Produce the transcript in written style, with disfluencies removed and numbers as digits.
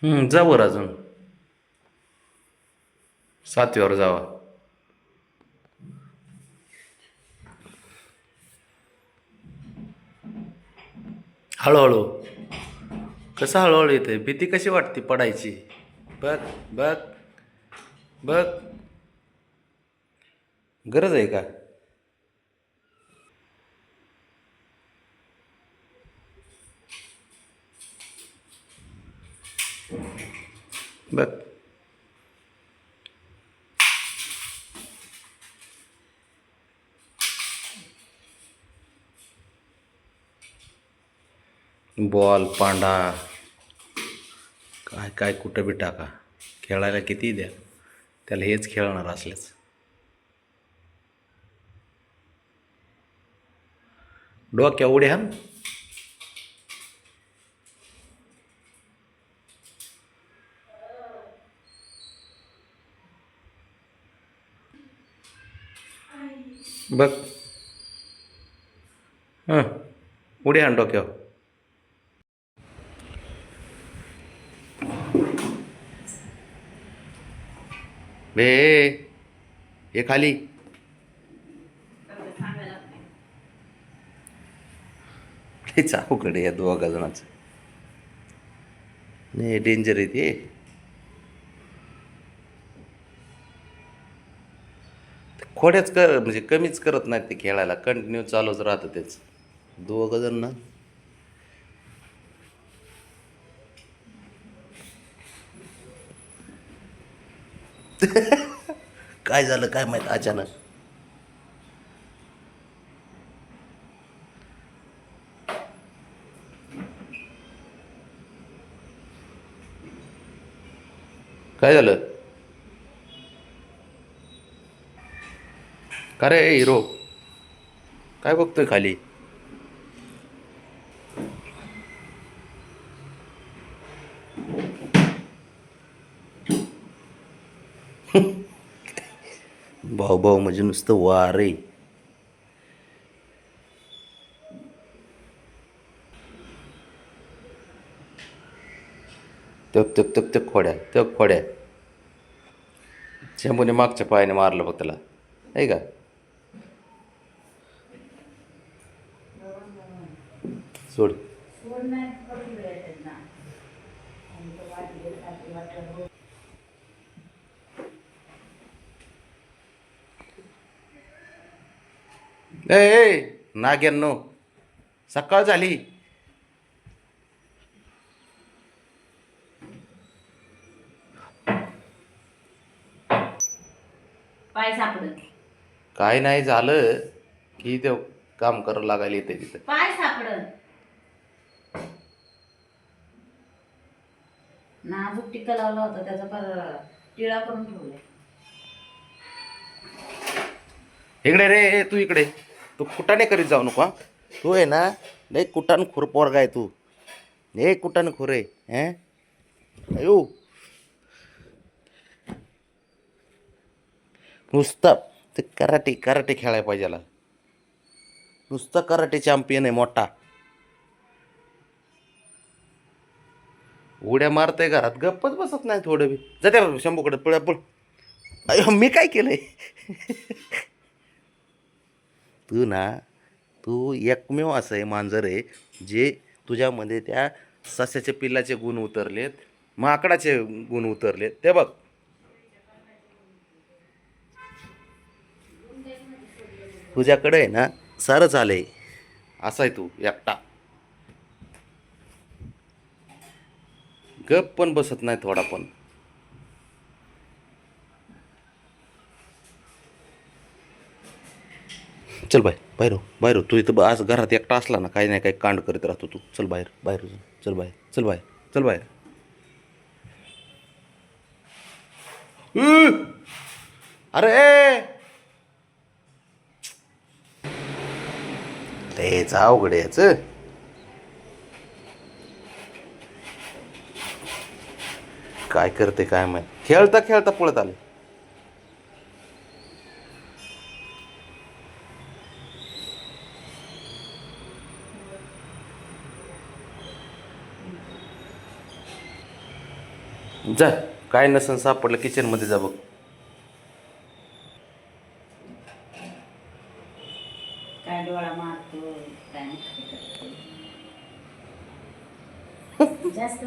जा वर अजून 7व्यावर जावा. हळूहळू. कसं हळूहळू येते? भीती कशी वाटते पडायची? बघ, बघ, बघ. गरज आहे का? बघ. बॉल, पांडा, काय काय कुठं बी टाका. खेळायला किती द्या, त्याला हेच खेळणार असल्याच. डोक्या उड्या. बघ. हां, उड्या आण डोक्यावर. बे, हे खाली. हेच अवघड आहे या दोघा जणांचं. नाही, डेंजर आहे ते. खोड्याच कर म्हणजे कमीच करत नाहीत ते खेळायला, कंटिन्यू चालूच राहतं तेच. दोघं जण ना. काय झालं काय माहित अचानक. काय झालं? का रे हिरो? काय बघतोय खाली? भाऊ भाऊ म्हणजे नुसतं वार रे. तक तक तक तक खोड्या, तक खोड्या. शंभूने मागच्या पायाने मारलं बघ त्याला, आहे का? सोड. नाग्यांनो, सकाळ झाली. पाय सापडत. काय नाही झालं की ते काम करावं लागायला येते तिथं. पाय सापडत. नाजूक टिक्का लावला होता त्याचा पर टिळा करून ठेवलाय. इकडे रे, तू इकडे. तू कुटाने करीत जाऊ नको. तू आहे ना, लय कुटान खोर पोरगा आहे तू. हे कुटाने खोर आहे. अयो, नुसतं ते कराटे कराटे खेळायला पाहिजे याला. नुसतं कराटे चॅम्पियन आहे मोठा. उड्या मारतय घरात, गप्पच बसत नाही थोडं बी. जाते शंभूकडे पळ पळ. अयो, मी काय केलंय? तू ना, तू एकमेव असं आहे मांजर आहे जे तुझ्यामध्ये त्या सस्याच्या पिल्लाचे गुण उतरलेत, माकडाचे गुण उतरलेत. ते बघ. तुझ्याकडे आहे ना, सारंच आलंय. असा आहे तू एकटा. गप पण बसत नाही थोडा पण. चल बाहेर, बाहेर हो, बाहेर हो. तू इथं आज घरात एकटा असला ना, काही नाही काही कांड करीत राहतो तू. चल बाहेर, बाहेर हो. चल बाहेर, चल बाहेर, चल बाहेर. अरे, तेच अवघड आहे याचं. काय करते काय माहित. खेळता खेळता पळत आले. जा, काय नसन सापडलं किचनमध्ये जा बघ. काय डोळा मारतो काय नाही करतो. जास्त